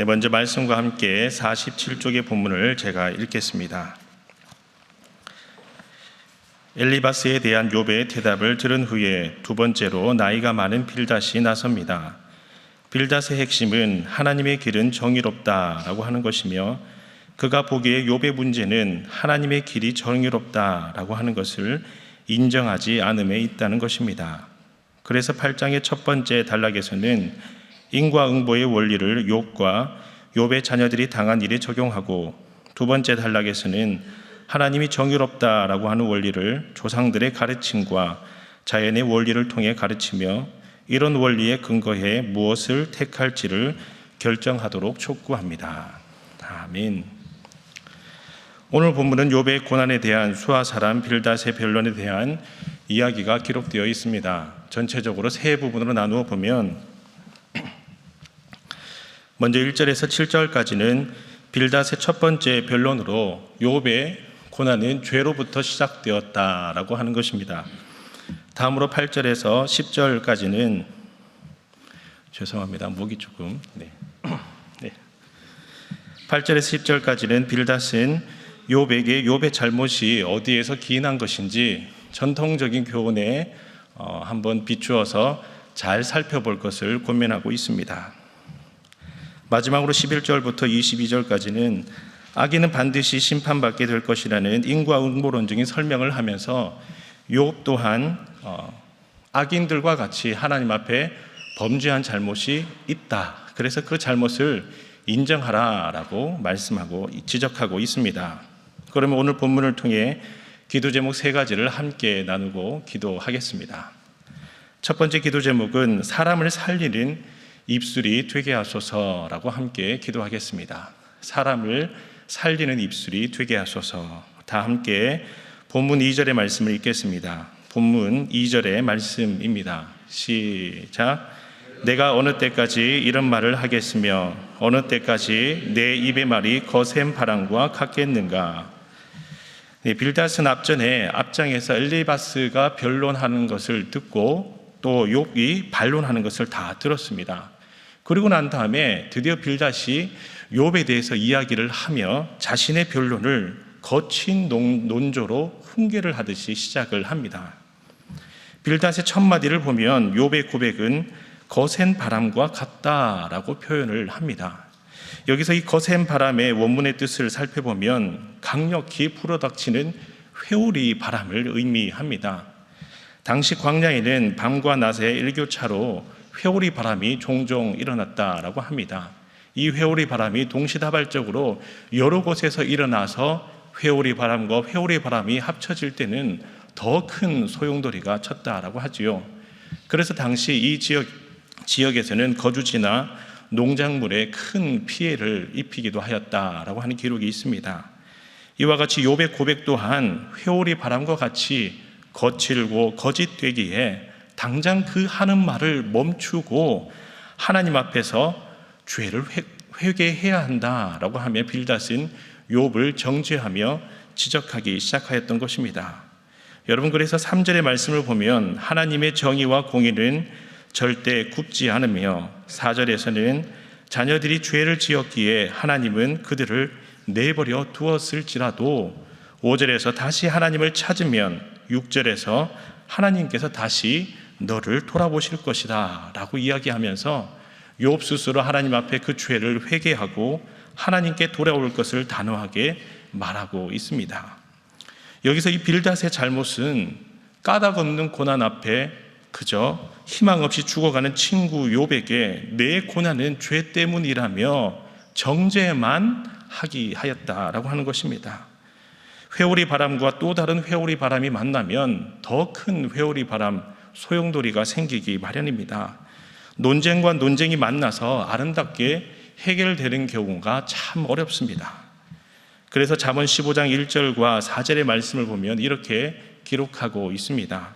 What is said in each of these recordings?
먼저 말씀과 함께 47쪽의 본문을 제가 읽겠습니다. 엘리바스에 대한 욥의 대답을 들은 후에 두 번째로 나이가 많은 빌닷이 나섭니다. 빌닷의 핵심은 하나님의 길은 정의롭다라고 하는 것이며, 그가 보기에 욥의 문제는 하나님의 길이 정의롭다라고 하는 것을 인정하지 않음에 있다는 것입니다. 그래서 8장의 첫 번째 단락에서는 인과응보의 원리를 욥과 욥의 자녀들이 당한 일에 적용하고, 두 번째 단락에서는 하나님이 정의롭다라고 하는 원리를 조상들의 가르침과 자연의 원리를 통해 가르치며, 이런 원리에 근거해 무엇을 택할지를 결정하도록 촉구합니다. 아멘. 오늘 본문은 욥의 고난에 대한 수아 사람 빌닷의 변론에 대한 이야기가 기록되어 있습니다. 전체적으로 세 부분으로 나누어 보면, 먼저 1절에서 7절까지는 빌닷의 첫 번째 변론으로 욥의 고난은 죄로부터 시작되었다라고 하는 것입니다. 다음으로 8절에서 10절까지는 목이 조금 8절에서 10절까지는 빌닷은 욥에게 욥의 잘못이 어디에서 기인한 것인지 전통적인 교훈에 한번 비추어서 잘 살펴볼 것을 권면하고 있습니다. 마지막으로 11절부터 22절까지는 악인은 반드시 심판받게 될 것이라는 인과응보론적인 설명을 하면서 욥 또한 악인들과 같이 하나님 앞에 범죄한 잘못이 있다. 그래서 그 잘못을 인정하라라고 말씀하고 지적하고 있습니다. 그러면 오늘 본문을 통해 기도 제목 세 가지를 함께 나누고 기도하겠습니다. 첫 번째 기도 제목은 사람을 살리는 입술이 되게 하소서라고 함께 기도하겠습니다. 사람을 살리는 입술이 되게 하소서. 다 함께 본문 2절의 말씀을 읽겠습니다. 본문 2절의 말씀입니다. 시작. 내가 어느 때까지 이런 말을 하겠으며 어느 때까지 내 입의 말이 거센 바람과 같겠는가. 빌닷은 앞장에서 엘리바스가 변론하는 것을 듣고 또 욥이 반론하는 것을 다 들었습니다. 그리고 난 다음에 드디어 빌닷이 욥에 대해서 이야기를 하며 자신의 변론을 거친 논조로 훈계를 하듯이 시작을 합니다. 빌닷의 첫 마디를 보면 욥의 고백은 거센 바람과 같다라고 표현을 합니다. 여기서 이 거센 바람의 원문의 뜻을 살펴보면 강력히 불어닥치는 회오리 바람을 의미합니다. 당시 광야에는 밤과 낮의 일교차로 회오리 바람이 종종 일어났다라고 합니다. 이 회오리 바람이 동시다발적으로 여러 곳에서 일어나서 회오리 바람과 회오리 바람이 합쳐질 때는 더 큰 소용돌이가 쳤다라고 하지요. 그래서 당시 이 지역에서는 거주지나 농작물에 큰 피해를 입히기도 하였다라고 하는 기록이 있습니다. 이와 같이 욥의 고백 또한 회오리 바람과 같이 거칠고 거짓되기에 당장 그 하는 말을 멈추고 하나님 앞에서 죄를 회개해야 한다라고 하며 빌닷은 욥을 정죄하며 지적하기 시작하였던 것입니다. 여러분, 그래서 3절의 말씀을 보면 하나님의 정의와 공의는 절대 굽지 않으며, 4절에서는 자녀들이 죄를 지었기에 하나님은 그들을 내버려 두었을지라도, 5절에서 다시 하나님을 찾으면, 6절에서 하나님께서 다시 너를 돌아보실 것이다 라고 이야기하면서 욥 스스로 하나님 앞에 그 죄를 회개하고 하나님께 돌아올 것을 단호하게 말하고 있습니다. 여기서 이 빌닷의 잘못은 까닭 없는 고난 앞에 그저 희망 없이 죽어가는 친구 욥에게 내 고난은 죄 때문이라며 정죄만 하였다라고 하는 것입니다. 회오리 바람과 또 다른 회오리 바람이 만나면 더 큰 회오리 바람, 소용돌이가 생기기 마련입니다. 논쟁과 논쟁이 만나서 아름답게 해결되는 경우가 참 어렵습니다. 그래서 잠언 15장 1절과 4절의 말씀을 보면 이렇게 기록하고 있습니다.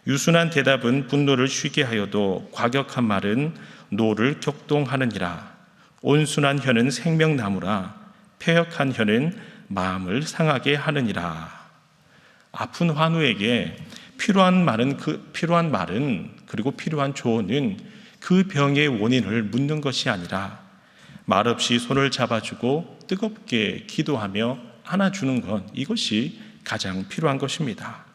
유순한 대답은 분노를 쉬게 하여도 과격한 말은 노를 격동하느니라. 온순한 혀는 생명나무라. 패역한 혀는 마음을 상하게 하느니라. 아픈 환우에게 필요한 말은 그리고 필요한 조언은 그 병의 원인을 묻는 것이 아니라 말없이 손을 잡아주고 뜨겁게 기도하며 안아주는 것, 이것이 가장 필요한 것입니다.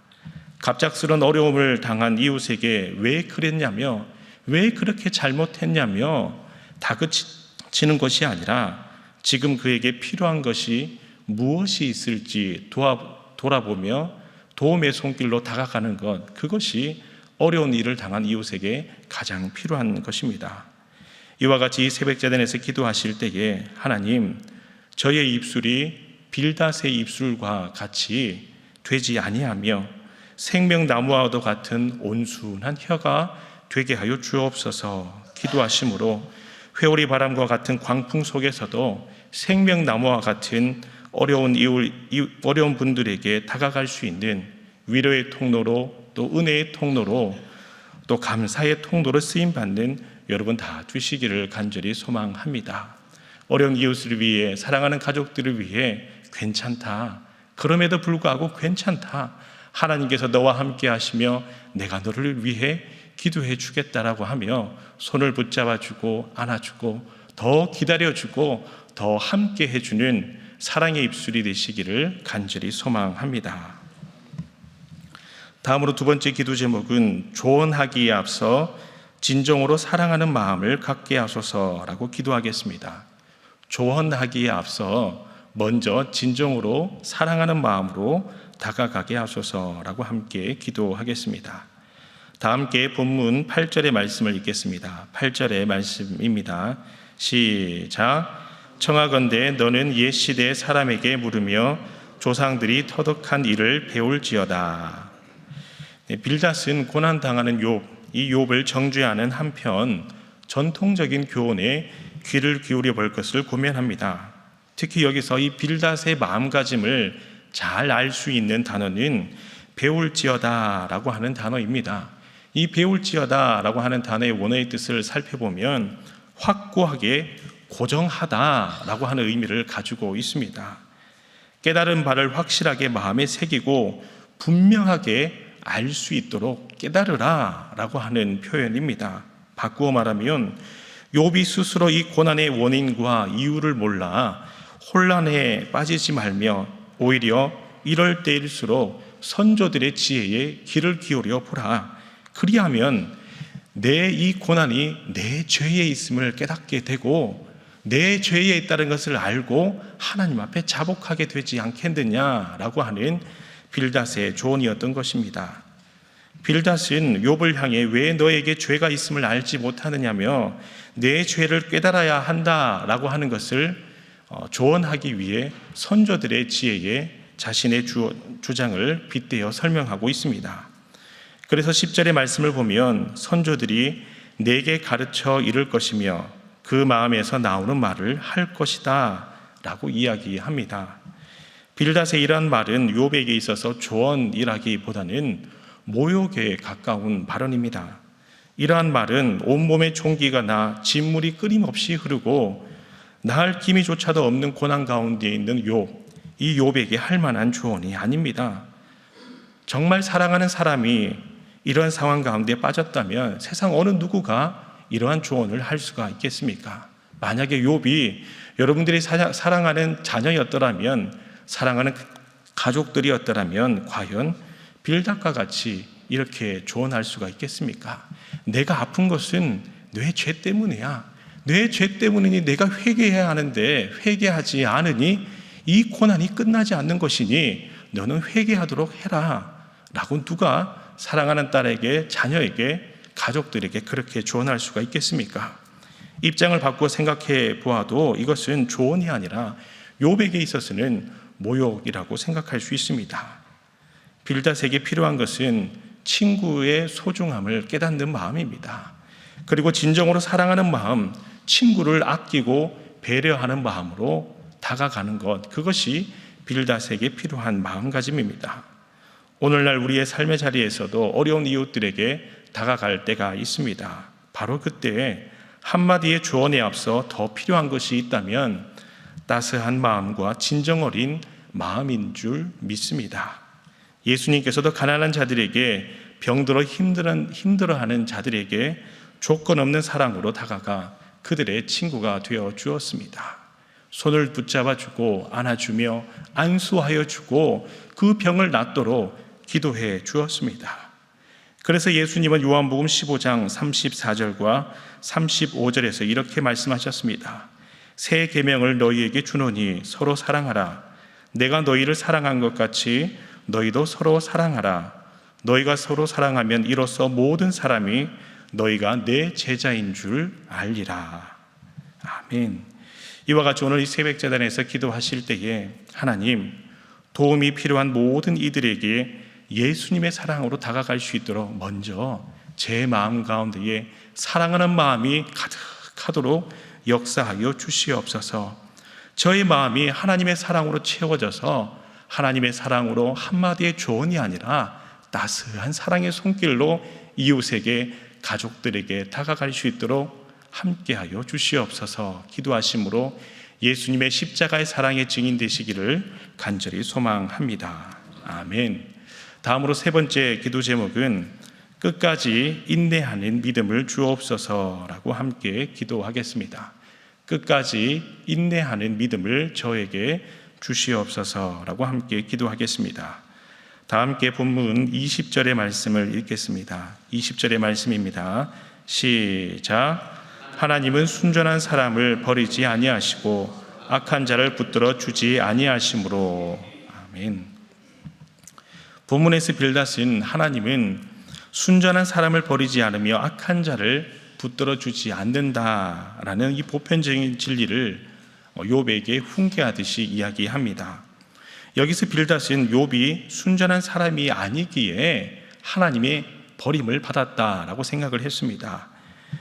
갑작스런 어려움을 당한 이웃에게 왜 그랬냐며, 왜 그렇게 잘못했냐며 다그치는 것이 아니라 지금 그에게 필요한 것이 무엇이 있을지 돌아보며 도움의 손길로 다가가는 것, 그것이 어려운 일을 당한 이웃에게 가장 필요한 것입니다. 이와 같이 새벽제단에서 기도하실 때에 하나님, 저의 입술이 빌닷의 입술과 같이 되지 아니하며 생명나무와도 같은 온순한 혀가 되게 하여 주옵소서 기도하심으로 회오리 바람과 같은 광풍 속에서도 생명나무와 같은 어려운 분들에게 다가갈 수 있는 위로의 통로로, 또 은혜의 통로로, 또 감사의 통로로 쓰임받는 여러분 다 되시기를 간절히 소망합니다. 어려운 이웃을 위해, 사랑하는 가족들을 위해 괜찮다, 그럼에도 불구하고 괜찮다, 하나님께서 너와 함께 하시며 내가 너를 위해 기도해 주겠다라고 하며 손을 붙잡아주고 안아주고 더 기다려주고 더 함께 해주는 사랑의 입술이 되시기를 간절히 소망합니다. 다음으로 두 번째 기도 제목은 조언하기에 앞서 진정으로 사랑하는 마음을 갖게 하소서라고 기도하겠습니다. 조언하기에 앞서 먼저 진정으로 사랑하는 마음으로 다가가게 하소서라고 함께 기도하겠습니다. 다 함께 본문 8절의 말씀을 읽겠습니다. 8절의 말씀입니다. 시작. 청하건대 너는 옛 시대 사람에게 물으며 조상들이 터득한 일을 배울지어다. 빌닷은 고난당하는 욥, 이 욥을 정죄하는 한편 전통적인 교훈에 귀를 기울여 볼 것을 고민합니다. 특히 여기서 이 빌닷의 마음가짐을 잘 알 수 있는 단어는 배울지어다 라고 하는 단어입니다. 이 배울지어다 라고 하는 단어의 원어의 뜻을 살펴보면 확고하게 고정하다 라고 하는 의미를 가지고 있습니다. 깨달은 바를 확실하게 마음에 새기고 분명하게 알 수 있도록 깨달으라 라고 하는 표현입니다. 바꾸어 말하면 욥이 스스로 이 고난의 원인과 이유를 몰라 혼란에 빠지지 말며 오히려 이럴 때일수록 선조들의 지혜에 귀를 기울여 보라. 그리하면 내 이 고난이 내 죄에 있음을 깨닫게 되고 내 죄에 있다는 것을 알고 하나님 앞에 자복하게 되지 않겠느냐라고 하는 빌닷의 조언이었던 것입니다. 빌닷은 욥을 향해 왜 너에게 죄가 있음을 알지 못하느냐며 내 죄를 깨달아야 한다라고 하는 것을 조언하기 위해 선조들의 지혜에 자신의 주장을 빗대어 설명하고 있습니다. 그래서 10절의 말씀을 보면 선조들이 내게 가르쳐 이를 것이며 그 마음에서 나오는 말을 할 것이다 라고 이야기합니다. 빌닷의 이러한 말은 욥에게 있어서 조언이라기보다는 모욕에 가까운 발언입니다. 이러한 말은 온몸에 총기가 나 진물이 끊임없이 흐르고 나을 기미조차도 없는 고난 가운데 있는 욥, 이 욥에게 할 만한 조언이 아닙니다. 정말 사랑하는 사람이 이러한 상황 가운데 빠졌다면 세상 어느 누구가 이러한 조언을 할 수가 있겠습니까? 만약에 욥이 여러분들이 사랑하는 자녀였더라면, 사랑하는 가족들이었더라면 과연 빌닷과 같이 이렇게 조언할 수가 있겠습니까? 내가 아픈 것은 내 죄 때문이야. 내 죄 때문이니 내가 회개해야 하는데 회개하지 않으니 이 고난이 끝나지 않는 것이니 너는 회개하도록 해라 라고 누가 사랑하는 딸에게, 자녀에게, 가족들에게 그렇게 조언할 수가 있겠습니까? 입장을 바꾸어 생각해 보아도 이것은 조언이 아니라 욥에게 있어서는 모욕이라고 생각할 수 있습니다. 빌닷에게 필요한 것은 친구의 소중함을 깨닫는 마음입니다. 그리고 진정으로 사랑하는 마음, 친구를 아끼고 배려하는 마음으로 다가가는 것, 그것이 빌닷에게 필요한 마음가짐입니다. 오늘날 우리의 삶의 자리에서도 어려운 이웃들에게 다가갈 때가 있습니다. 바로 그때 한마디의 조언에 앞서 더 필요한 것이 있다면 따스한 마음과 진정 어린 마음인 줄 믿습니다. 예수님께서도 가난한 자들에게, 병들어 힘들어하는 자들에게 조건 없는 사랑으로 다가가 그들의 친구가 되어 주었습니다. 손을 붙잡아 주고 안아주며 안수하여 주고 그 병을 낫도록 기도해 주었습니다. 그래서 예수님은 요한복음 15장 34절과 35절에서 이렇게 말씀하셨습니다. 새 계명을 너희에게 주노니 서로 사랑하라. 내가 너희를 사랑한 것 같이 너희도 서로 사랑하라. 너희가 서로 사랑하면 이로써 모든 사람이 너희가 내 제자인 줄 알리라. 아멘. 이와 같이 오늘 이 새벽제단에서 기도하실 때에 하나님, 도움이 필요한 모든 이들에게 예수님의 사랑으로 다가갈 수 있도록 먼저 제 마음 가운데에 사랑하는 마음이 가득하도록 역사하여 주시옵소서. 저의 마음이 하나님의 사랑으로 채워져서 하나님의 사랑으로 한마디의 조언이 아니라 따스한 사랑의 손길로 이웃에게, 가족들에게 다가갈 수 있도록 함께하여 주시옵소서. 기도하심으로 예수님의 십자가의 사랑의 증인 되시기를 간절히 소망합니다. 아멘. 다음으로 세 번째 기도 제목은 끝까지 인내하는 믿음을 주옵소서라고 함께 기도하겠습니다. 끝까지 인내하는 믿음을 저에게 주시옵소서라고 함께 기도하겠습니다. 다 함께 본문 20절의 말씀을 읽겠습니다. 20절의 말씀입니다. 시작. 하나님은 순전한 사람을 버리지 아니하시고 악한 자를 붙들어 주지 아니하심으로. 아멘. 본문에서 빌닷은 하나님은 순전한 사람을 버리지 않으며 악한 자를 붙들어 주지 않는다라는 이 보편적인 진리를 욥에게 훈계하듯이 이야기합니다. 여기서 빌닷은 욥이 순전한 사람이 아니기에 하나님의 버림을 받았다라고 생각을 했습니다.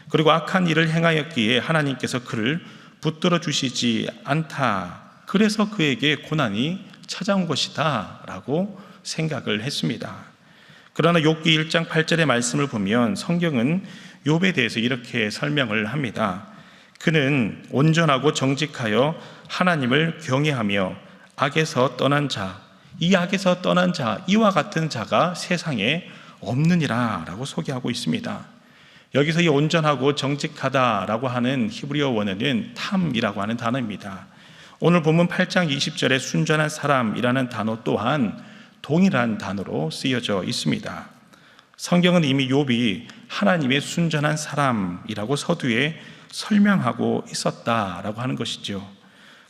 그리고 악한 일을 행하였기에 하나님께서 그를 붙들어 주시지 않다. 그래서 그에게 고난이 찾아온 것이다 라고 생각을 했습니다. 그러나 욥기 1장 8절의 말씀을 보면 성경은 욥에 대해서 이렇게 설명을 합니다. 그는 온전하고 정직하여 하나님을 경외하며 악에서 떠난 자, 이 악에서 떠난 자, 이와 같은 자가 세상에 없느니라 라고 소개하고 있습니다. 여기서 이 온전하고 정직하다라고 하는 히브리어 원어는 탐이라고 하는 단어입니다. 오늘 본문 8장 20절에 순전한 사람이라는 단어 또한 동일한 단어로 쓰여져 있습니다. 성경은 이미 욥이 하나님의 순전한 사람이라고 서두에 설명하고 있었다라고 하는 것이죠.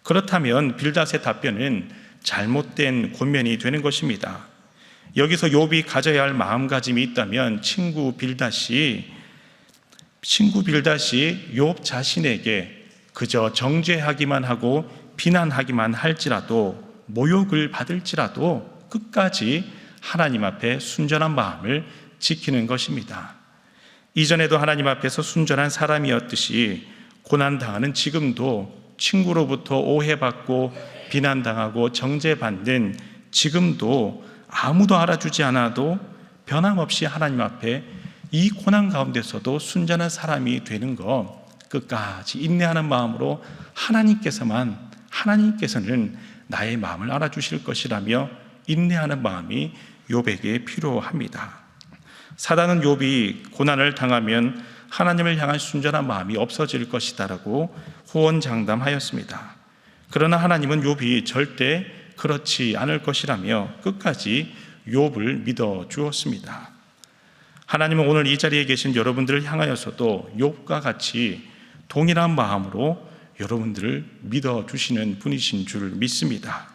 그렇다면 빌닷의 답변은 잘못된 권면이 되는 것입니다. 여기서 욥이 가져야 할 마음가짐이 있다면 친구 빌닷이 욥 자신에게 그저 정죄하기만 하고 비난하기만 할지라도, 모욕을 받을지라도 끝까지 하나님 앞에 순전한 마음을 지키는 것입니다. 이전에도 하나님 앞에서 순전한 사람이었듯이 고난당하는 지금도 친구로부터 오해받고 비난당하고 정죄받는 지금도 아무도 알아주지 않아도 변함없이 하나님 앞에 이 고난 가운데서도 순전한 사람이 되는 것, 끝까지 인내하는 마음으로 하나님께서는 나의 마음을 알아주실 것이라며 인내하는 마음이 욥에게 필요합니다. 사단은 욥이 고난을 당하면 하나님을 향한 순전한 마음이 없어질 것이다라고 호언장담하였습니다. 그러나 하나님은 욥이 절대 그렇지 않을 것이라며 끝까지 욥을 믿어 주었습니다. 하나님은 오늘 이 자리에 계신 여러분들을 향하여서도 욥과 같이 동일한 마음으로 여러분들을 믿어 주시는 분이신 줄 믿습니다.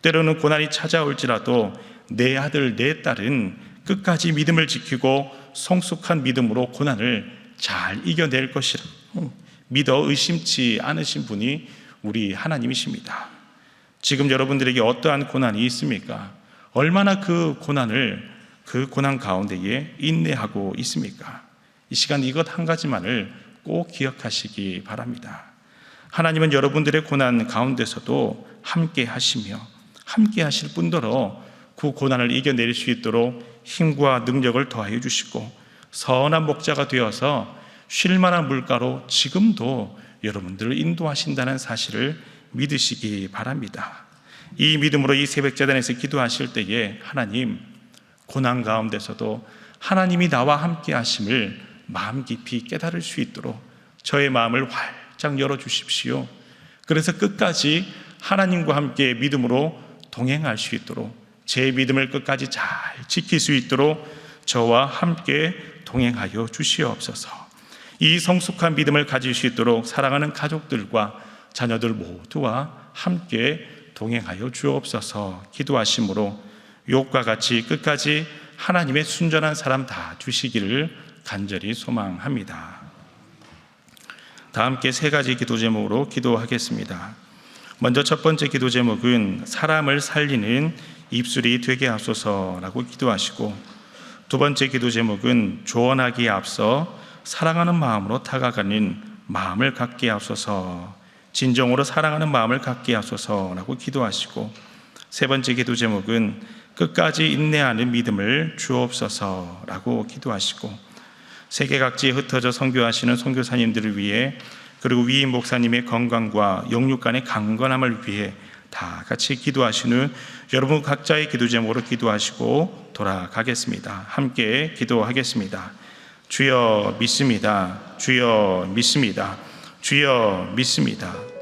때로는 고난이 찾아올지라도 내 아들 내 딸은 끝까지 믿음을 지키고 성숙한 믿음으로 고난을 잘 이겨낼 것이라 믿어 의심치 않으신 분이 우리 하나님이십니다. 지금 여러분들에게 어떠한 고난이 있습니까? 얼마나 그 고난 가운데에 인내하고 있습니까? 이 시간 이것 한 가지만을 꼭 기억하시기 바랍니다. 하나님은 여러분들의 고난 가운데서도 함께 하시며 함께 하실 뿐더러 그 고난을 이겨낼 수 있도록 힘과 능력을 더하여 주시고 선한 목자가 되어서 쉴만한 물가로 지금도 여러분들을 인도하신다는 사실을 믿으시기 바랍니다. 이 믿음으로 이 새벽제단에서 기도하실 때에 하나님, 고난 가운데서도 하나님이 나와 함께 하심을 마음 깊이 깨달을 수 있도록 저의 마음을 활짝 열어주십시오. 그래서 끝까지 하나님과 함께 믿음으로 동행할 수 있도록, 제 믿음을 끝까지 잘 지킬 수 있도록 저와 함께 동행하여 주시옵소서. 이 성숙한 믿음을 가질 수 있도록 사랑하는 가족들과 자녀들 모두와 함께 동행하여 주옵소서. 기도하심으로 욥과 같이 끝까지 하나님의 순전한 사람 다 주시기를 간절히 소망합니다. 다 함께 세 가지 기도 제목으로 기도하겠습니다. 먼저 첫 번째 기도 제목은 사람을 살리는 입술이 되게 하소서라고 기도하시고, 두 번째 기도 제목은 조언하기에 앞서 사랑하는 마음으로 다가가는 마음을 갖게 하소서, 진정으로 사랑하는 마음을 갖게 하소서라고 기도하시고, 세 번째 기도 제목은 끝까지 인내하는 믿음을 주옵소서라고 기도하시고, 세계 각지에 흩어져 선교하시는 선교사님들을 위해, 그리고 위임 목사님의 건강과 영육 간의 강건함을 위해 다 같이 기도하시는 여러분 각자의 기도 제목으로 기도하시고 돌아가겠습니다. 함께 기도하겠습니다. 주여 믿습니다. 주여 믿습니다. 주여 믿습니다.